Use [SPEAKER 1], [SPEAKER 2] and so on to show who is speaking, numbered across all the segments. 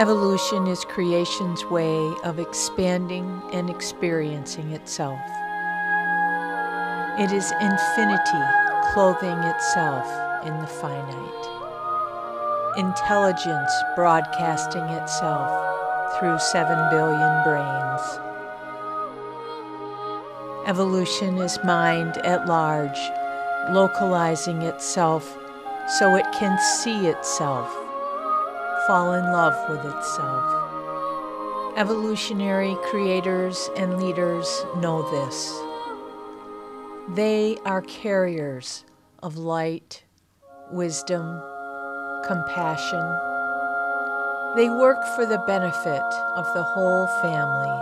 [SPEAKER 1] Evolution is creation's way of expanding and experiencing itself. It is infinity clothing itself in the finite. Intelligence broadcasting itself through 7 billion brains. Evolution is mind at large, localizing itself so it can see itself, fall in love with itself. Evolutionary creators and leaders know this. They are carriers of light, wisdom, compassion. They work for the benefit of the whole family.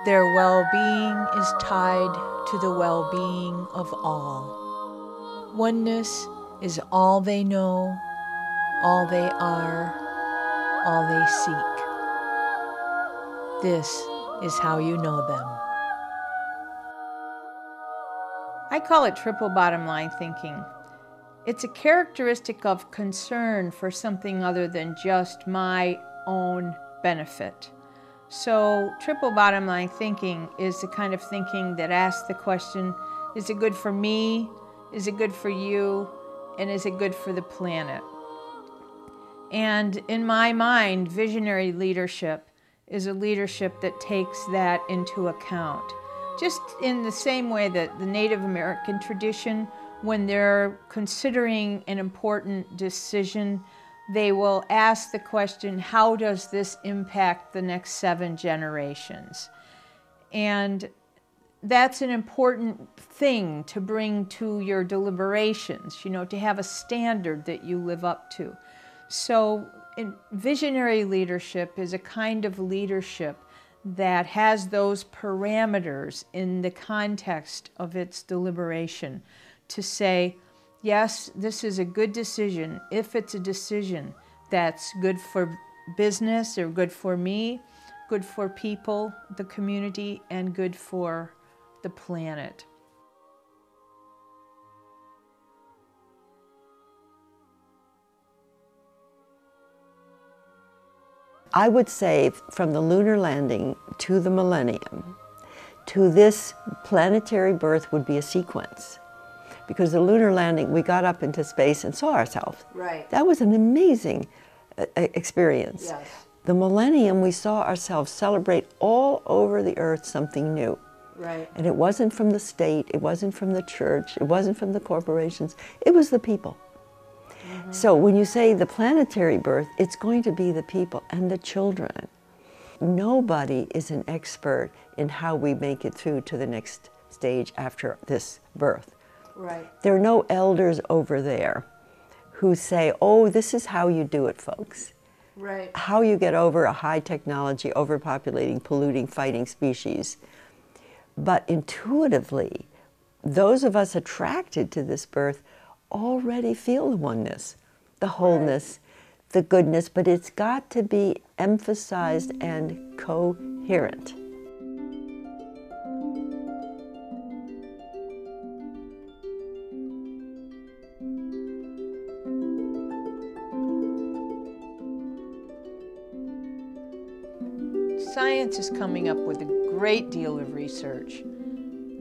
[SPEAKER 1] Their well-being is tied to the well-being of all. Oneness is all they know, all they are, all they seek. This is how you know them.
[SPEAKER 2] I call it triple bottom line thinking. It's a characteristic of concern for something other than just my own benefit. So triple bottom line thinking is the kind of thinking that asks the question, is it good for me? Is it good for you? And is it good for the planet? And in my mind, visionary leadership is a leadership that takes that into account. Just in the same way that the Native American tradition, when they're considering an important decision, they will ask the question, how does this impact the next 7 generations? And that's an important thing to bring to your deliberations, to have a standard that you live up to. So visionary leadership is a kind of leadership that has those parameters in the context of its deliberation to say, yes, this is a good decision if it's a decision that's good for business or good for me, good for people, the community, and good for the planet.
[SPEAKER 3] I would say from the lunar landing to the millennium to this planetary birth would be a sequence. Because the lunar landing, we got up into space and saw ourselves.
[SPEAKER 2] Right.
[SPEAKER 3] That was an amazing experience.
[SPEAKER 2] Yes.
[SPEAKER 3] The millennium, we saw ourselves celebrate all over the earth something new.
[SPEAKER 2] Right.
[SPEAKER 3] And it wasn't from the state, it wasn't from the church, it wasn't from the corporations, it was the people. Mm-hmm. So when you say the planetary birth, it's going to be the people and the children. Nobody is an expert in how we make it through to the next stage after this birth.
[SPEAKER 2] Right.
[SPEAKER 3] There are no elders over there who say, oh, this is how you do it, folks.
[SPEAKER 2] Right.
[SPEAKER 3] How you get over a high technology, overpopulating, polluting, fighting species. But intuitively, those of us attracted to this birth already feel the oneness, the wholeness, the goodness, but it's got to be emphasized and coherent.
[SPEAKER 2] Science is coming up with a great deal of research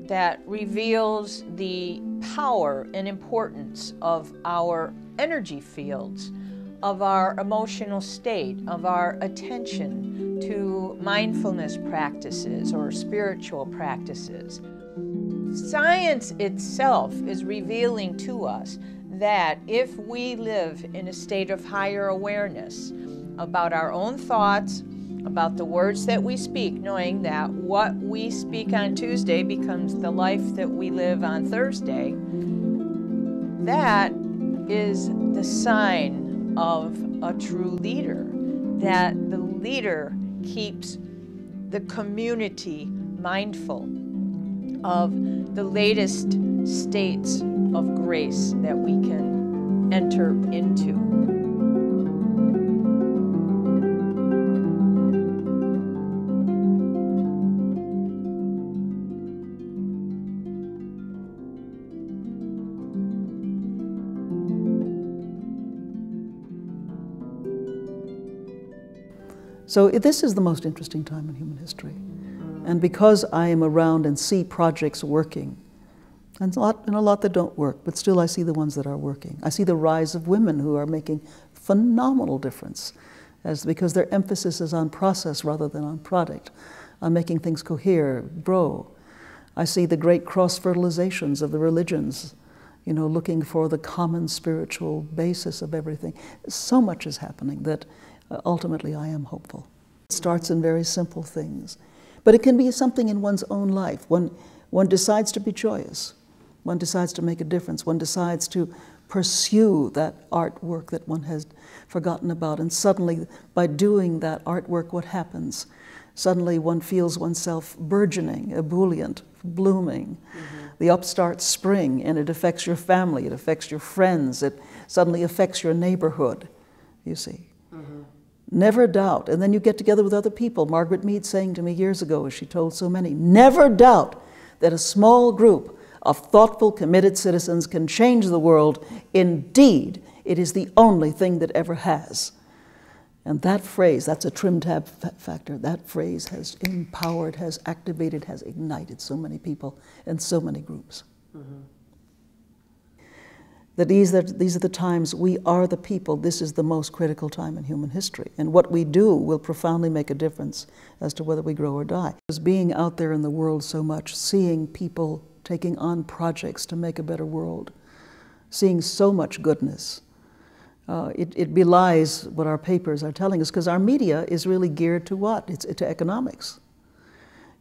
[SPEAKER 2] that reveals the power and importance of our energy fields, of our emotional state, of our attention to mindfulness practices or spiritual practices. Science itself is revealing to us that if we live in a state of higher awareness about our own thoughts, about the words that we speak, knowing that what we speak on Tuesday becomes the life that we live on Thursday, that is the sign of a true leader, that the leader keeps the community mindful of the latest states of grace that we can enter into.
[SPEAKER 4] So this is the most interesting time in human history. And because I am around and see projects working, and a lot that don't work, but still I see the ones that are working. I see the rise of women who are making phenomenal difference, because their emphasis is on process rather than on product, on making things cohere, grow. I see the great cross-fertilizations of the religions, you know, looking for the common spiritual basis of everything. So much is happening that ultimately I am hopeful. It starts in very simple things, but it can be something in one's own life. One decides to be joyous. One decides to make a difference. One decides to pursue that artwork that one has forgotten about. And suddenly, by doing that artwork, what happens? Suddenly one feels oneself burgeoning, ebullient, blooming. Mm-hmm. The upstart spring, and it affects your family, it affects your friends, it suddenly affects your neighborhood, you see. Mm-hmm. Never doubt. And then you get together with other people. Margaret Mead saying to me years ago, as she told so many, never doubt that a small group of thoughtful, committed citizens can change the world. Indeed, it is the only thing that ever has. And that phrase, that's a trim tab factor, that phrase has empowered, has activated, has ignited so many people and so many groups. Mm-hmm. That these are the times we are the people. This is the most critical time in human history. And what we do will profoundly make a difference as to whether we grow or die. Because being out there in the world so much, seeing people taking on projects to make a better world, seeing so much goodness, it belies what our papers are telling us, because our media is really geared to what? It's to economics.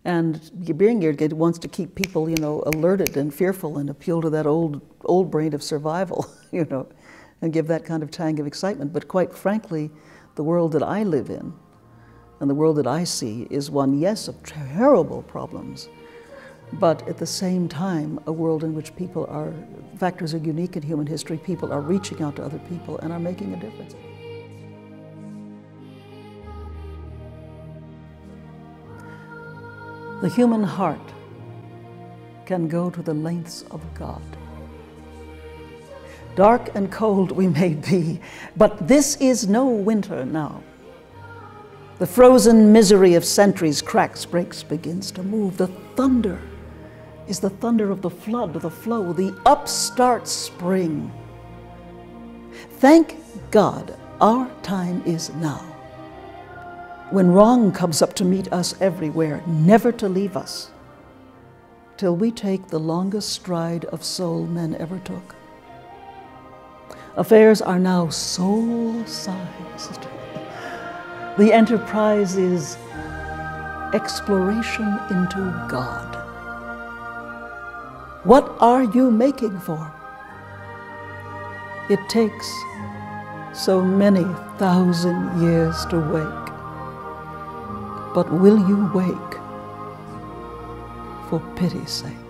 [SPEAKER 4] And being geared, it wants to keep people, you know, alerted and fearful and appeal to that old brain of survival, you know, and give that kind of tang of excitement. But quite frankly, the world that I live in and the world that I see is one, yes, of terrible problems, but at the same time, a world in which people are, factors are unique in human history, people are reaching out to other people and are making a difference. The human heart can go to the lengths of God. Dark and cold we may be, but this is no winter now. The frozen misery of centuries cracks, breaks, begins to move. The thunder is the thunder of the flood, the flow, the upstart spring. Thank God our time is now, when wrong comes up to meet us everywhere, never to leave us, till we take the longest stride of soul men ever took. Affairs are now soul-sized. The enterprise is exploration into God. What are you making for? It takes so many thousand years to wake. But will you wake for pity's sake?